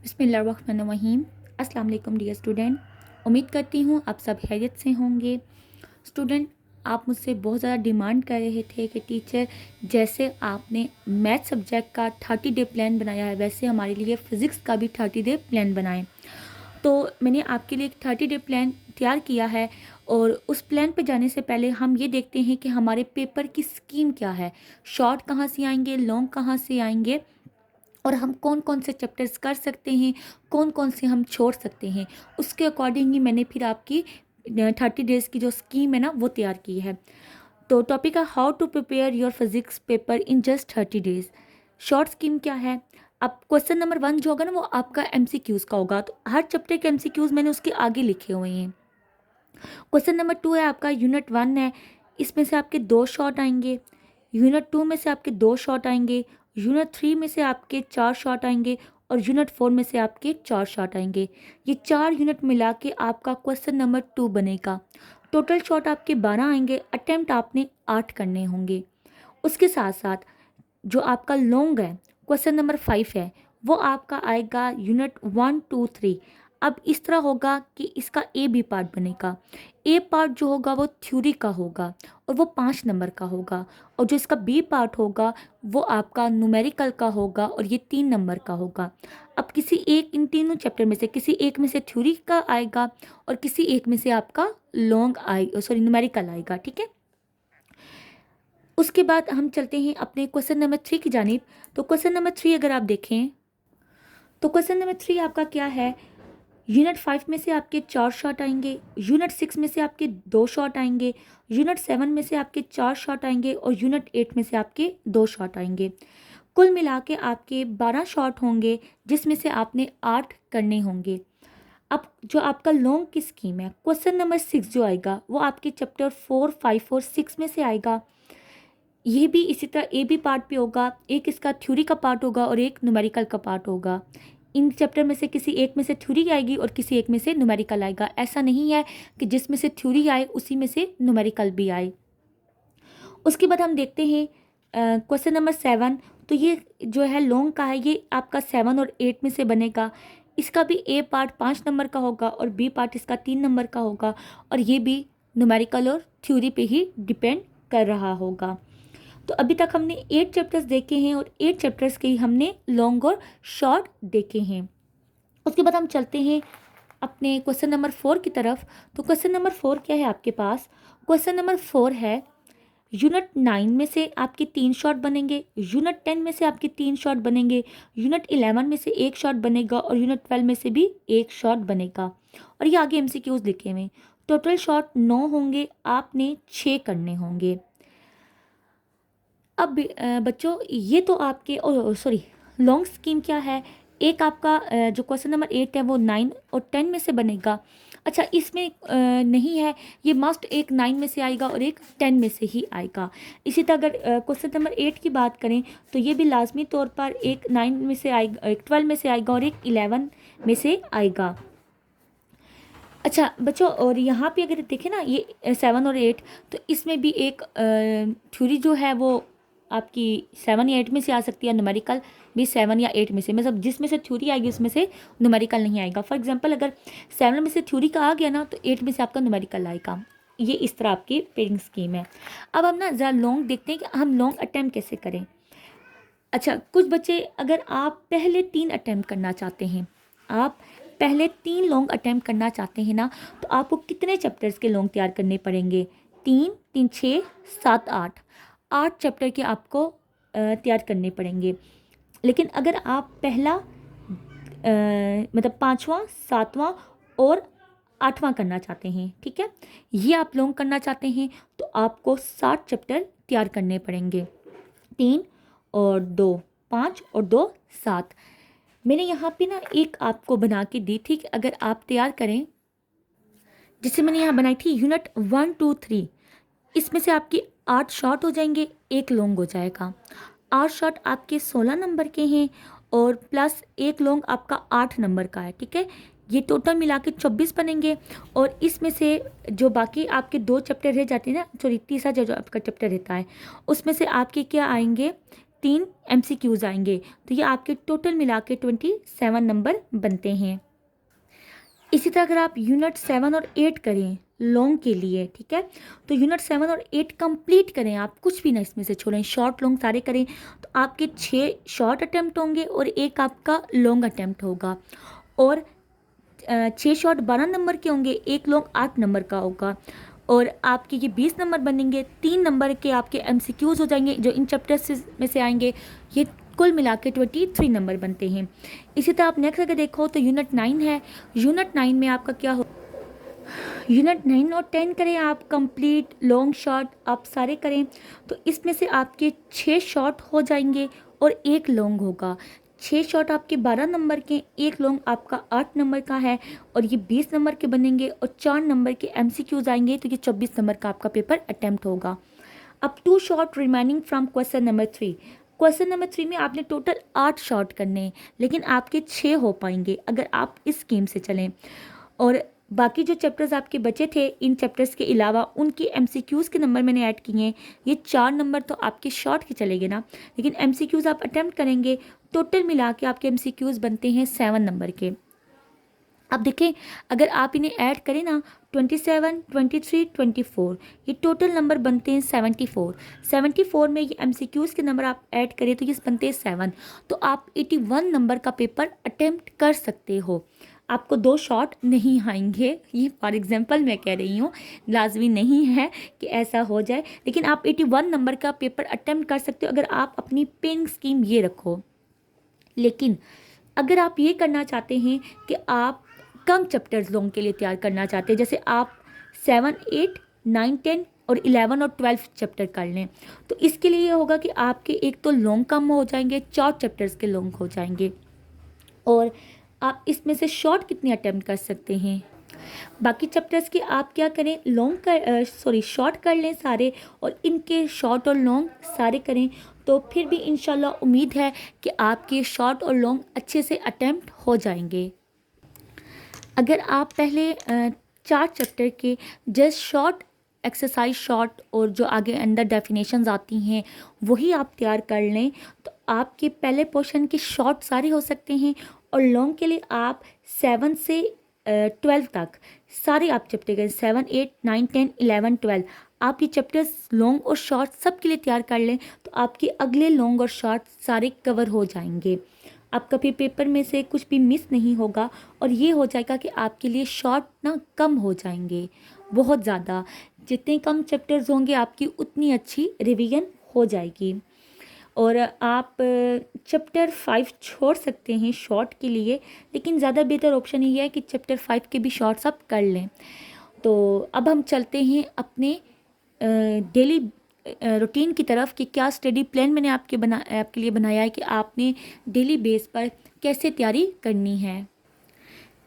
बिस्मिल्लाहिर्रहमानिर्रहीम। अस्सलाम वालेकुम डियर स्टूडेंट, उम्मीद करती हूँ आप सब खैरियत से होंगे। स्टूडेंट, आप मुझसे बहुत ज़्यादा डिमांड कर रहे थे कि टीचर जैसे आपने मैथ सब्जेक्ट का 30 डे प्लान बनाया है वैसे हमारे लिए फ़िज़िक्स का भी 30 डे प्लान बनाएं। तो मैंने आपके लिए एक 30 डे प्लान तैयार किया है और उस प्लान पे जाने से पहले हम ये देखते हैं कि हमारे पेपर की स्कीम क्या है, शॉर्ट कहाँ से आएंगे, लॉन्ग कहाँ से आएंगे और हम कौन कौन से चैप्टर्स कर सकते हैं, कौन कौन से हम छोड़ सकते हैं। उसके अकॉर्डिंग ही मैंने फिर आपकी 30 डेज़ की जो स्कीम है ना वो तैयार की है। तो टॉपिक है how to prepare your physics paper in just 30 days. Short scheme क्या है? अब क्वेश्चन नंबर 1 जो होगा ना वो आपका एमसीक्यूज़ का होगा, तो हर चैप्टर के एमसीक्यूज़ मैंने उसके आगे लिखे हुए हैं। क्वेश्चन नंबर 2 है आपका यूनिट 1 है, इसमें से आपके 2 शॉर्ट आएंगे। यूनिट 2 में से आपके 2 शॉर्ट आएंगे। यूनिट 3 में से आपके 4 शॉर्ट आएंगे और यूनिट 4 में से आपके 4 शॉर्ट आएंगे। ये 4 यूनिट मिला के आपका क्वेश्चन नंबर 2 बनेगा। टोटल शॉर्ट आपके 12 आएंगे, अटेम्प्ट आपने 8 करने होंगे। उसके साथ साथ जो आपका लॉन्ग है, क्वेश्चन नंबर 5 है, वो आपका आएगा यूनिट 1 2 3। अब इस तरह होगा कि इसका ए बी पार्ट बनेगा। ए पार्ट जो होगा वो थ्योरी का होगा और वो 5 नंबर का होगा, और जो इसका बी पार्ट होगा वो आपका न्यूमेरिकल का होगा और ये 3 नंबर का होगा। अब किसी एक इन तीनों चैप्टर में से किसी एक में से थ्योरी का आएगा और किसी एक में से आपका लॉन्ग न्यूमेरिकल आएगा, ठीक है। उसके बाद हम चलते हैं अपने क्वेश्चन नंबर 3 की जानिब। तो क्वेश्चन नंबर 3 अगर आप देखें तो क्वेश्चन नंबर 3 आपका क्या है, यूनिट 5 में से आपके 4 शॉट आएंगे, यूनिट 6 में से आपके 2 शॉट आएंगे, यूनिट 7 में से आपके 4 शॉट आएंगे और यूनिट 8 में से आपके 2 शॉट आएंगे। कुल मिला के आपके 12 शॉट होंगे जिसमें से आपने 8 करने होंगे। अब जो आपका लॉन्ग की स्कीम है, क्वेश्चन नंबर 6 जो आएगा वो आपके चैप्टर 4 5 और 6 में से आएगा। ये भी इसी तरह ए बी पार्ट पे होगा, एक इसका थ्योरी का पार्ट होगा और एक न्यूमेरिकल का पार्ट होगा। इन चैप्टर में से किसी एक में से थ्योरी आएगी और किसी एक में से न्यूमेरिकल आएगा। ऐसा नहीं है कि जिसमें से थ्योरी आए उसी में से न्यूमेरिकल भी आए। उसके बाद हम देखते हैं क्वेश्चन नंबर 7। तो ये जो है लॉन्ग का है, ये आपका 7 और 8 में से बनेगा। इसका भी ए पार्ट 5 नंबर का होगा और बी पार्ट इसका 3 नंबर का होगा, और ये भी न्यूमेरिकल और थ्योरी पे ही डिपेंड कर रहा होगा। तो अभी तक हमने 8 चैप्टर्स देखे हैं और 8 चैप्टर्स के ही हमने लॉन्ग और शॉर्ट देखे हैं। उसके बाद हम चलते हैं अपने क्वेश्चन नंबर 4 की तरफ। तो क्वेश्चन नंबर 4 क्या है आपके पास? क्वेश्चन नंबर 4 है, यूनिट 9 में से आपके 3 शॉट बनेंगे, यूनिट 10 में से आपके 3 शॉट बनेंगे, यूनिट 11 में से 1 शॉट बनेगा और यूनिट 12 में से भी 1 शॉट बनेगा। और ये आगे एमसीक्यूज लिखे हुए। टोटल शॉट 9 होंगे, आपने 6 करने होंगे। अब बच्चों ये तो आपके लॉन्ग स्कीम क्या है, एक आपका जो क्वेश्चन नंबर 8 है वो 9 और 10 में से बनेगा। अच्छा, इसमें नहीं है, ये मस्ट एक 9 में से आएगा और एक 10 में से ही आएगा। इसी तरह अगर क्वेश्चन नंबर 8 की बात करें तो ये भी लाजमी तौर पर एक 9 में से आएगा, एक 12 में से आएगा और एक 11 में से आएगा। अच्छा बच्चों, और यहाँ पे अगर देखें ना ये 7 और 8, तो इसमें भी एक थ्योरी जो है वो आपकी 7 या 8 में से आ सकती है, न्यूमेरिकल भी 7 या 8 में से, मतलब जिसमें से थ्योरी आएगी उसमें से न्यूमेरिकल नहीं आएगा। फॉर एग्जांपल अगर 7 में से थ्योरी का आ गया ना तो 8 में से आपका न्यूमेरिकल आएगा। ये इस तरह आपकी पेयरिंग स्कीम है। अब हम ना ज़रा लॉन्ग देखते हैं कि हम लॉन्ग अटैम्प्ट कैसे करें। अच्छा, कुछ बच्चे अगर आप पहले 3 अटैम्प्ट करना चाहते हैं, आप पहले 3 लॉन्ग अटैम्प्ट करना चाहते हैं ना, तो आपको कितने चैप्टर्स के लॉन्ग तैयार करने पड़ेंगे? 3 3 6 7 8 8 चैप्टर के आपको तैयार करने पड़ेंगे। लेकिन अगर आप पहला मतलब 5वां 7वां और 8वां करना चाहते हैं, ठीक है, ये आप लॉन्ग करना चाहते हैं, तो आपको 60 चैप्टर तैयार करने पड़ेंगे। 3 और 2 5 और 2 7। मैंने यहाँ पे ना एक आपको बना के दी थी कि अगर आप तैयार करें, जिससे मैंने यहाँ बनाई थी यूनिट 1 2 3, इसमें से आपकी 8 शॉर्ट हो जाएंगे, एक लॉन्ग हो जाएगा। 8 शॉर्ट आपके 16 नंबर के हैं और प्लस एक लॉन्ग आपका 8 नंबर का है, ठीक है। ये टोटल मिला के 24 बनेंगे। और इसमें से जो बाकी आपके 2 चैप्टर रह जाते हैं ना, सॉरी तीसरा जो आपका चैप्टर रहता है, उसमें से आपके क्या आएंगे, 3 MCQs आएंगे, तो ये आपके टोटल मिला के 27 नंबर बनते हैं। इसी तरह अगर आप यूनिट 7 और 8 करें लॉन्ग के लिए, ठीक है, तो यूनिट 7 और 8 कंप्लीट करें, आप कुछ भी ना इसमें से छोड़ें, शॉर्ट लॉन्ग सारे करें, तो आपके 6 शॉर्ट अटैम्प्ट होंगे और एक आपका लॉन्ग अटैम्प्ट होगा। और 6 शॉर्ट 12 नंबर के होंगे, एक लॉन्ग 8 नंबर का होगा। और आपके ये 20 नंबर बनेंगे, 3 नंबर के आपके MCQs हो जाएंगे जो इन चैप्टर्स में से आएंगे। ये कुल मिला के 23 नंबर बनते हैं। इसी तरह आप नेक्स्ट अगर देखो तो यूनिट 9 है। यूनिट 9 में आपका क्या हो, यूनिट 9 और 10 करें आप कंप्लीट, लॉन्ग शॉर्ट आप सारे करें, तो इसमें से आपके 6 शॉर्ट हो जाएंगे और एक लॉन्ग होगा। 6 शॉर्ट आपके 12 नंबर के, एक लॉन्ग आपका 8 नंबर का है, और ये 20 नंबर के बनेंगे और 4 नंबर के MCQs आएंगे, तो ये 24 नंबर का आपका पेपर अटैम्प्ट होगा। अब 2 short remaining from question number 3। Question number 3 में आपने टोटल 8 शॉर्ट करने हैं, लेकिन आपके 6 हो पाएंगे अगर आप इस स्कीम से चलें। और बाकी जो चैप्टर्स आपके बचे थे, इन चैप्टर्स के अलावा उनकी MCQs के नंबर मैंने ऐड किए हैं। ये 4 नंबर तो आपके शॉर्ट के चलेंगे ना, लेकिन MCQs आप अटैम्प्ट करेंगे, टोटल मिला के आपके MCQs बनते हैं 7 नंबर के। अब देखें, अगर आप इन्हें ऐड करें ना, 27, 23, 24, ये टोटल नंबर बनते हैं 74। 74 में ये MCQs के नंबर आप ऐड करें तो ये बनते हैं 7, तो आप 81 नंबर का पेपर अटेम्प्ट कर सकते हो। आपको 2 शॉर्ट नहीं आएंगे, ये फॉर एग्जांपल मैं कह रही हूँ, लाजमी नहीं है कि ऐसा हो जाए, लेकिन आप 81 नंबर का पेपर अटेम्प्ट कर सकते हो अगर आप अपनी पेइंग स्कीम ये रखो। लेकिन अगर आप ये करना चाहते हैं कि आप कम चैप्टर्स लॉन्ग के लिए तैयार करना चाहते हैं, जैसे आप 7, 8, 9, 10 और 11 और 12 चैप्टर कर लें, तो इसके लिए ये होगा कि आपके एक तो लॉन्ग कम हो जाएंगे, 4 चैप्टर्स के लॉन्ग हो जाएंगे। और आप इसमें से शॉर्ट कितने अटैम्प्ट कर सकते हैं, बाकी चैप्टर्स के आप क्या करें, शॉर्ट कर लें सारे, और इनके शॉर्ट और लॉन्ग सारे करें, तो फिर भी इंशाल्लाह उम्मीद है कि आपके शॉर्ट और लॉन्ग अच्छे से अटैम्प्ट हो जाएंगे। अगर आप पहले 4 चैप्टर के जस्ट शॉर्ट एक्सरसाइज शॉर्ट और जो आगे अंदर डेफिनेशंस आती हैं वही आप तैयार कर लें, तो आपके पहले पोर्शन के शॉर्ट सारे हो सकते हैं, और लॉन्ग के लिए आप 7 से 12 तक सारे आप चैप्टर करें, 7, 8, 9, 10, 11, 12, आप ये चैप्टर्स लॉन्ग और शॉर्ट सब के लिए तैयार कर लें, तो आपके अगले लॉन्ग और शॉर्ट सारे कवर हो जाएंगे। आपका भी पेपर में से कुछ भी मिस नहीं होगा, और ये हो जाएगा कि आपके लिए शॉर्ट ना कम हो जाएंगे बहुत ज़्यादा। जितने कम चैप्टर्स होंगे आपकी उतनी अच्छी रिवीजन हो जाएगी। और आप चैप्टर 5 छोड़ सकते हैं शॉर्ट के लिए, लेकिन ज़्यादा बेहतर ऑप्शन ये है कि चैप्टर 5 के भी शॉर्ट्स आप कर लें। तो अब हम चलते हैं अपने डेली रूटीन की तरफ कि क्या स्टडी प्लान मैंने आपके लिए बनाया है कि आपने डेली बेस पर कैसे तैयारी करनी है।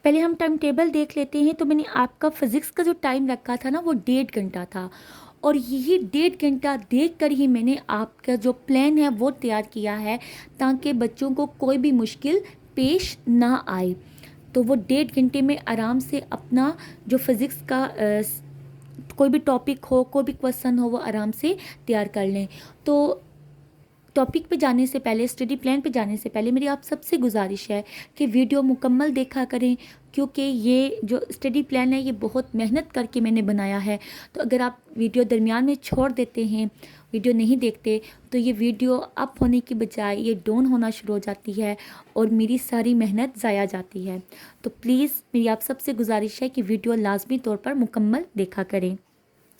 पहले हम टाइम टेबल देख लेते हैं। तो मैंने आपका फिज़िक्स का जो टाइम रखा था ना वो 1.5 घंटा था, और यही 1.5 घंटा देख कर ही मैंने आपका जो प्लान है वो तैयार किया है, ताकि बच्चों को कोई भी मुश्किल पेश ना आए। तो वो 1.5 घंटे में आराम से अपना जो फिज़िक्स का कोई भी टॉपिक हो, कोई भी क्वेश्चन हो, वो आराम से तैयार कर लें। तो टॉपिक पे जाने से पहले, स्टडी प्लान पे जाने से पहले मेरी आप सबसे गुजारिश है कि वीडियो मुकम्मल देखा करें, क्योंकि ये जो स्टडी प्लान है ये बहुत मेहनत करके मैंने बनाया है। तो अगर आप वीडियो दरमियान में छोड़ देते हैं, वीडियो नहीं देखते, तो ये वीडियो अप होने की बजाय ये डाउन होना शुरू हो जाती है और मेरी सारी मेहनत ज़ाया जाती है। तो प्लीज़ मेरी आप सबसे गुजारिश है कि वीडियो लाजमी तौर पर मुकम्मल देखा करें।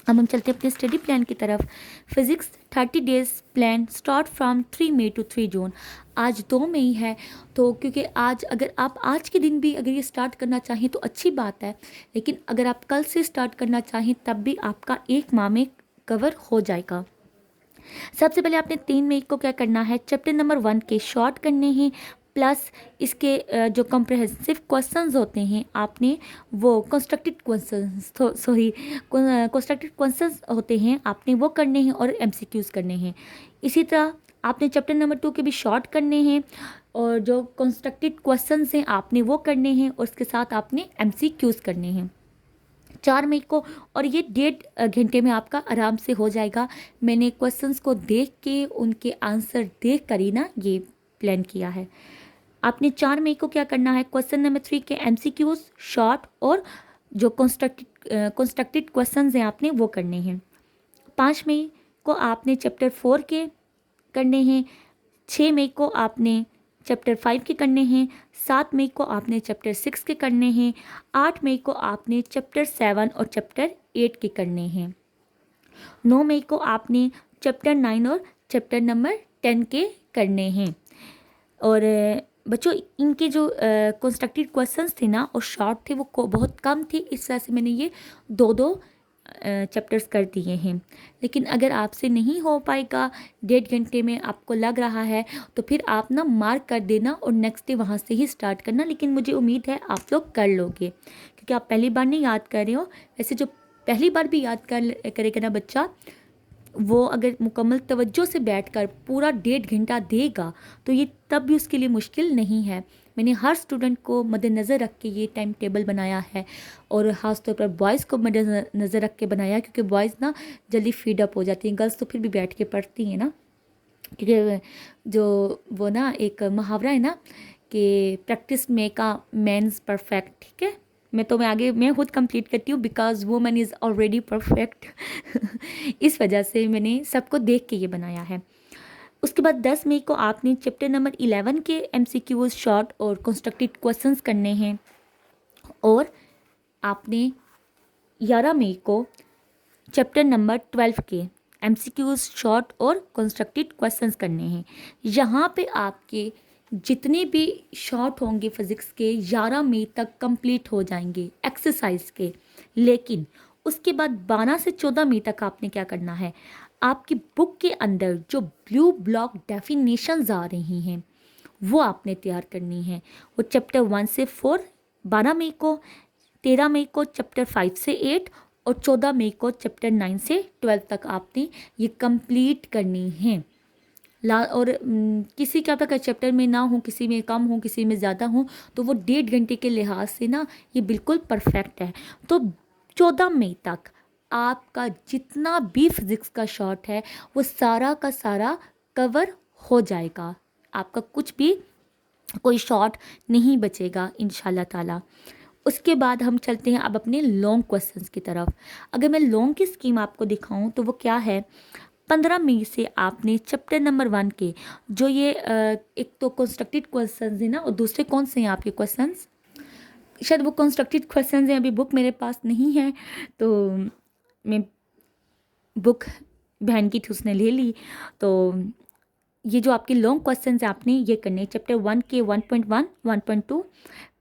अब हम चलते हैं अपने स्टडी प्लान की तरफ। Physics 30 days plan start from 3 May to 3 June. आज 2 मई है, तो क्योंकि आज अगर आप आज के दिन भी अगर ये स्टार्ट करना चाहें तो अच्छी बात है, लेकिन अगर आप कल से स्टार्ट करना चाहें तब भी आपका 1 माह में कवर हो जाएगा। सबसे पहले आपने 3 मई को क्या करना है, चैप्टर नंबर 1 के शॉर्ट करने हैं, प्लस इसके जो कॉम्प्रहेंसिव क्वेश्चंस होते हैं आपने वो कंस्ट्रक्टेड क्वेश्चंस होते हैं आपने वो करने हैं और MCQs करने हैं। इसी तरह आपने चैप्टर नंबर 2 के भी शॉर्ट करने हैं, और जो कंस्ट्रक्टेड क्वेश्चंस हैं आपने वो करने हैं, और उसके साथ आपने MCQs करने हैं। 4 मई को, और ये 1.5 घंटे में आपका आराम से हो जाएगा। मैंने क्वेश्चंस को देख के उनके आंसर देख कर ही ना ये प्लान किया है। आपने 4 मई को क्या करना है, क्वेश्चन नंबर 3 के MCQs शॉर्ट और जो कंस्ट्रक्टेड क्वेश्चंस हैं आपने वो करने हैं। 5 मई को आपने चैप्टर 4 के करने हैं। 6 मई को आपने चैप्टर 5 के करने हैं। 7 मई को आपने चैप्टर 6 के करने हैं। 8 मई को आपने चैप्टर 7 और चैप्टर 8 के करने हैं। 9 मई को आपने चैप्टर 9 और चैप्टर नंबर 10 के करने हैं। और बच्चों इनके जो कंस्ट्रक्टेड क्वेश्चंस थे ना और शॉर्ट थे वो बहुत कम थे, इस वजह से मैंने ये 2-2 चैप्टर्स कर दिए हैं। लेकिन अगर आपसे नहीं हो पाएगा 1.5 घंटे में, आपको लग रहा है, तो फिर आप ना मार्क कर देना और नेक्स्ट डे वहाँ से ही स्टार्ट करना। लेकिन मुझे उम्मीद है आप लोग कर लोगे, क्योंकि आप पहली बार नहीं याद कर रहे हो। वैसे जो पहली बार भी याद करेगा ना बच्चा, वो अगर मुकम्मल तवज्जो से बैठकर पूरा 1.5 घंटा देगा तो ये तब भी उसके लिए मुश्किल नहीं है। मैंने हर स्टूडेंट को मद्देनज़र रख के ये टाइम टेबल बनाया है, और ख़ास तौर पर बॉयज़ को मद्देनज़र रख के बनाया, क्योंकि बॉयज़ ना जल्दी फीड अप हो जाती हैं, गर्ल्स तो फिर भी बैठ के पढ़ती हैं ना। क्योंकि जो वो ना एक मुहावरा है ना कि practice make a man's perfect, ठीक है। मैं खुद कंप्लीट करती हूँ, because woman is already perfect. इस वजह से मैंने सबको देख के ये बनाया है। उसके बाद 10 मई को आपने चैप्टर नंबर 11 के MCQs शॉर्ट और कंस्ट्रक्टेड क्वेश्चंस करने हैं, और आपने 11 मई को चैप्टर नंबर 12 के MCQs शॉर्ट और कंस्ट्रक्टेड क्वेश्चंस करने हैं। यहाँ पे आपके जितने भी शॉर्ट होंगे फिज़िक्स के 11 मई तक कंप्लीट हो जाएंगे एक्सरसाइज के। लेकिन उसके बाद 12 से 14 मई तक आपने क्या करना है, आपकी बुक के अंदर जो ब्लू ब्लॉक डेफिनेशंस आ रही हैं वो आपने तैयार करनी है। वो चैप्टर 1 से 4 12 मई को, 13 मई को चैप्टर 5 से 8, और 14 मई को चैप्टर 9 से 12 तक आपने ये कंप्लीट करनी है। और किसी क्या पता चैप्टर में ना हो, किसी में कम हो, किसी में ज़्यादा हो, तो वो 1.5 घंटे के लिहाज से ना ये बिल्कुल परफेक्ट है। तो 14 मई तक आपका जितना भी फिज़िक्स का शॉर्ट है वो सारा का सारा कवर हो जाएगा। आपका कुछ भी कोई शॉर्ट नहीं बचेगा इंशाल्लाह ताला। उसके बाद हम चलते हैं अब अपने लॉन्ग क्वेश्चंस की तरफ। अगर मैं लॉन्ग की स्कीम आपको दिखाऊं तो वो क्या है, 15 मई से आपने चैप्टर नंबर 1 के जो ये एक तो कंस्ट्रक्टेड क्वेश्चंस है ना, और दूसरे कौन से हैं आपके क्वेश्चंस, शायद वो कंस्ट्रक्टेड क्वेश्चंस हैं, अभी बुक मेरे पास नहीं है, तो मैं बुक बहन की थी उसने ले ली। तो ये जो आपके लॉन्ग क्वेश्चंस हैं आपने ये करने हैं चैप्टर 1 के 1.1 1.2।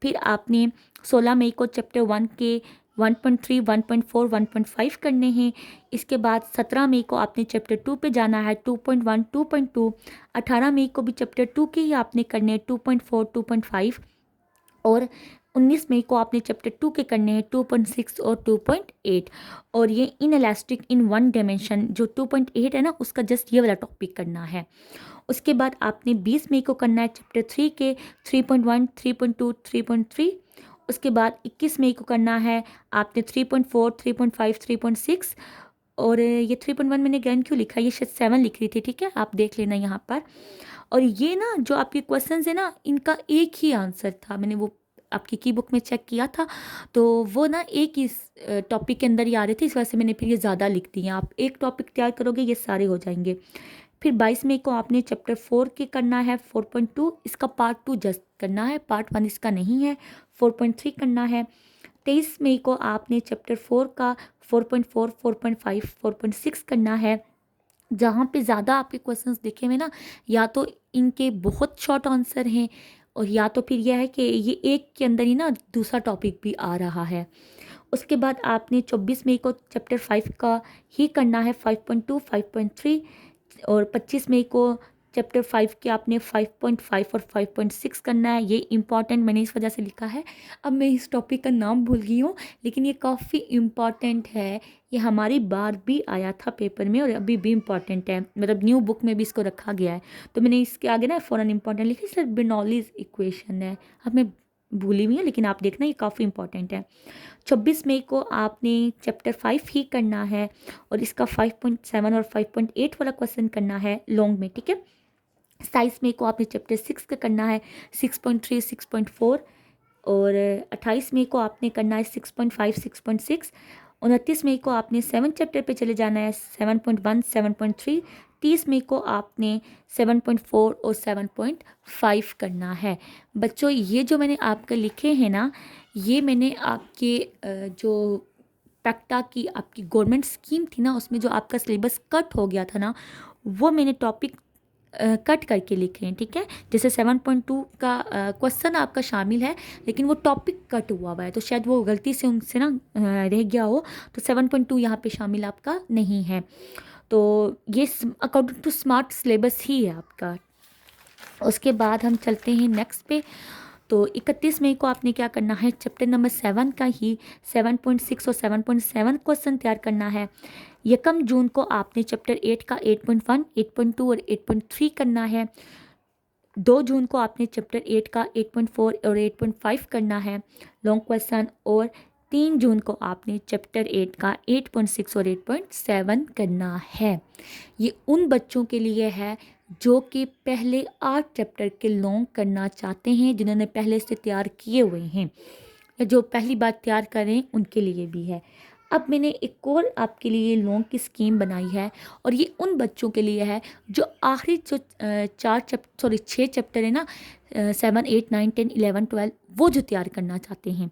फिर आपने 16 मई को चैप्टर 1 के 1.3 1.4 1.5 करने हैं। इसके बाद 17 मई को आपने चैप्टर 2 पे जाना है 2.1 2.2। 18 मई को भी चैप्टर 2 के ही आपने करने हैं 2.4 2.5। और 19 मई को आपने चैप्टर 2 के करने हैं 2.6 और 2.8। और ये in elastic in one dimension जो 2.8 है ना, उसका जस्ट ये वाला टॉपिक करना है। उसके बाद आपने 20 मई को करना है चैप्टर 3 के 3.1 3.2 3.3। उसके बाद 21 मई को करना है आपने 3.4 3.5 3.6। और ये 3.1 मैंने गैन क्यों लिखा है, ये शायद 7 लिख रही थी, ठीक है, आप देख लेना यहाँ पर। और ये ना जो आपके क्वेश्चन है ना, इनका एक ही आंसर था, मैंने वो आपकी की बुक में चेक किया था, तो वो ना एक ही टॉपिक के अंदर ही आ रहे थे, इस वजह से मैंने फिर ये ज़्यादा लिख दी हैं। आप एक टॉपिक तैयार करोगे ये सारे हो जाएंगे। फिर 22 मई को आपने चैप्टर 4 के करना है 4.2, इसका पार्ट 2 जस्ट करना है, पार्ट 1 इसका नहीं है। 4.3 करना है। 23 मई को आपने चैप्टर 4 का 4.4 4.5 4.6 करना है। जहाँ पे ज़्यादा आपके क्वेश्चंस दिखे हुए ना, या तो इनके बहुत शॉर्ट आंसर हैं, और या तो फिर यह है कि ये एक के अंदर ही ना दूसरा टॉपिक भी आ रहा है। उसके बाद आपने 24 मई को चैप्टर 5 का ही करना है 5.2 5.3। और 25 मई को चैप्टर 5 के आपने 5.5 और 5.6 करना है। ये इम्पॉर्टेंट मैंने इस वजह से लिखा है, अब मैं इस टॉपिक का नाम भूल गई हूँ, लेकिन ये काफ़ी इम्पॉर्टेंट है। ये हमारी बार भी आया था पेपर में और अभी भी इम्पॉर्टेंट है, मतलब न्यू बुक में भी इसको रखा गया है, तो मैंने इसके आगे ना फ़ौरन इम्पॉर्टेंट लिखा, इसलिए बेर्नौलीज़ इक्वेशन है। अब मैं भूली हुई हूँ, लेकिन आप देखना ये काफ़ी इंपॉर्टेंट है। 26 मई को आपने चैप्टर 5 ही करना है और इसका 5.7 और 5.8 वाला क्वेश्चन करना है लॉन्ग में, ठीक है। 27 मई को आपने चैप्टर 6 का करना है 6.3 6.4, और 28 मई को आपने करना है 6.5 6.6। 29 मई को आपने 7 चैप्टर पे चले जाना है 7.1 7.3। 30 मई को आपने 7.4 और 7.5 करना है। बच्चों ये जो मैंने आपके लिखे हैं ना, ये मैंने आपके जो पैक्टा की आपकी गवर्नमेंट स्कीम थी ना, उसमें जो आपका सिलेबस कट हो गया था ना, वो मैंने टॉपिक कट करके लिखे हैं, ठीक है। जैसे 7.2 का क्वेश्चन आपका शामिल है, लेकिन वो टॉपिक कट हुआ है, तो शायद वो गलती से उनसे ना रह गया हो, तो 7.2 यहाँ पे शामिल आपका नहीं है। तो ये अकॉर्डिंग टू स्मार्ट सिलेबस ही है आपका। उसके बाद हम चलते हैं नेक्स्ट पे। तो 31 मई को आपने क्या करना है, चैप्टर नंबर 7 का ही 7.6 और 7.7 क्वेश्चन तैयार करना है। 1 जून को आपने चैप्टर 8 का 8.1 8.2 और 8.3 करना है। 2 जून को आपने चैप्टर 8 का 8.4 और 8.5 करना है लॉन्ग क्वेश्चन, और 3 जून को आपने चैप्टर 8 का 8.6 और 8.7 करना है। ये उन बच्चों के लिए है जो कि पहले 8 चैप्टर के लॉन्ग करना चाहते हैं, जिन्होंने पहले से तैयार किए हुए हैं, या जो पहली बार तैयार करें उनके लिए भी है। अब मैंने एक और आपके लिए लॉन्ग की स्कीम बनाई है, और ये उन बच्चों के लिए है जो आखिरी जो 6 चैप्टर है ना, 7 8 9 10 11 12, वो जो तैयार करना चाहते हैं,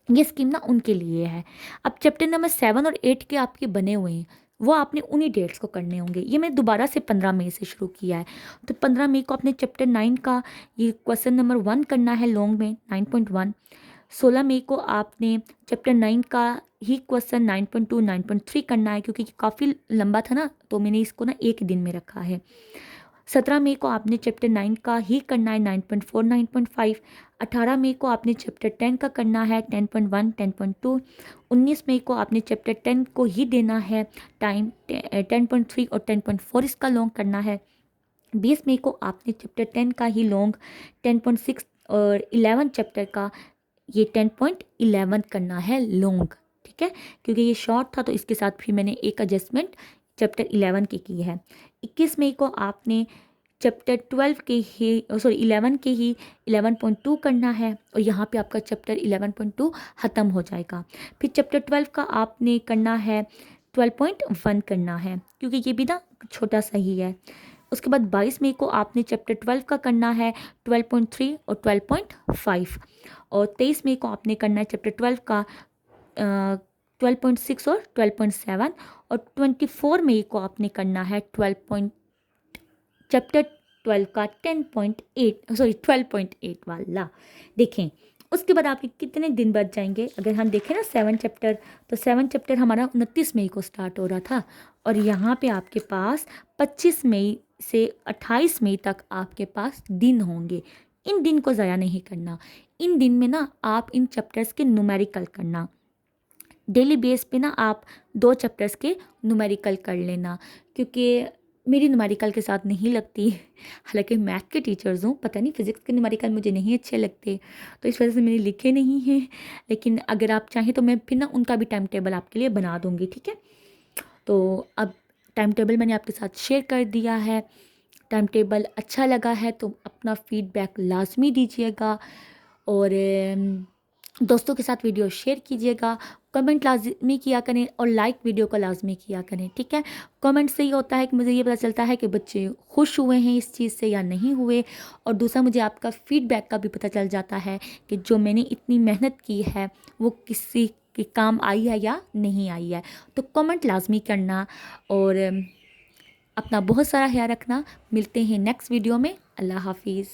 ये स्कीम ना उनके लिए है। अब चैप्टर नंबर 7 और 8 के आपके बने हुए हैं, वो आपने उन्हीं डेट्स को करने होंगे। ये मैं दोबारा से 15 मई से शुरू किया है। तो 15 मई को आपने चैप्टर 9 का ये क्वेश्चन नंबर 1 करना है लॉन्ग में 9.1। 16 मई को आपने चैप्टर 9 का ही क्वेश्चन 9.2 9.3 करना है, क्योंकि काफ़ी लंबा था ना, तो मैंने इसको ना एक दिन में रखा है। 17 मई को आपने चैप्टर 9 का ही करना है 9.4 9.5। 18 मई को आपने चैप्टर 10 का करना है 10.1 10.2। 19 मई को आपने चैप्टर 10 को ही देना है टाइम 10.3 और 10.4 इसका लॉन्ग करना है। 20 मई को आपने चैप्टर 10 का ही लॉन्ग 10.6 और 11 चैप्टर का ये 10.11 करना है लॉन्ग, ठीक है। क्योंकि ये शॉर्ट था, तो इसके साथ फिर मैंने एक एडजस्टमेंट चैप्टर 11 की है। 21 मई को आपने चैप्टर 12 के ही 11 के ही 11.2 करना है, और यहाँ पे आपका चैप्टर 11.2 ख़त्म हो जाएगा। फिर चैप्टर 12 का आपने करना है 12.1 करना है, क्योंकि ये भी ना छोटा सा ही है। उसके बाद 22 मई को आपने चैप्टर 12 का करना है 12.3 और 12.5, और 23 मई को आपने करना है चैप्टर 12 का 12.6 और 12.7, और 24 मई को आपने करना है चैप्टर 12 का 12.8 वाला। देखें उसके बाद आपके कितने दिन बच जाएंगे। अगर हम देखें ना 7 चैप्टर, तो 7 चैप्टर हमारा 29 मई को स्टार्ट हो रहा था, और यहाँ पे आपके पास 25 मई से 28 मई तक आपके पास दिन होंगे। इन दिन को ज़ाया नहीं करना। इन दिन में ना आप इन चैप्टर्स के न्यूमेरिकल करना। डेली बेस पे ना आप 2 चैप्टर्स के न्यूमेरिकल कर लेना, क्योंकि मेरी न्यूमेरिकल के साथ नहीं लगती। हालांकि मैथ के टीचर्स हूँ, पता नहीं फिज़िक्स के न्यूमेरिकल मुझे नहीं अच्छे लगते, तो इस वजह से मैंने लिखे नहीं हैं। लेकिन अगर आप चाहें तो मैं फिर ना उनका भी टाइम टेबल आपके लिए बना दूँगी, ठीक है। तो अब टाइम टेबल मैंने आपके साथ शेयर कर दिया है। टाइम टेबल अच्छा लगा है तो अपना फीडबैक लाजमी दीजिएगा, और दोस्तों के साथ वीडियो शेयर कीजिएगा। कमेंट लाजमी किया करें, और लाइक वीडियो को लाजमी किया करें, ठीक है। कमेंट से ये होता है कि मुझे ये पता चलता है कि बच्चे खुश हुए हैं इस चीज़ से या नहीं हुए, और दूसरा मुझे आपका फीडबैक का भी पता चल जाता है कि जो मैंने इतनी मेहनत की है वो किसी के काम आई है या नहीं आई है। तो कमेंट लाजमी करना, और अपना बहुत सारा ख्याल रखना। मिलते हैं नेक्स्ट वीडियो में। अल्लाह हाफिज़।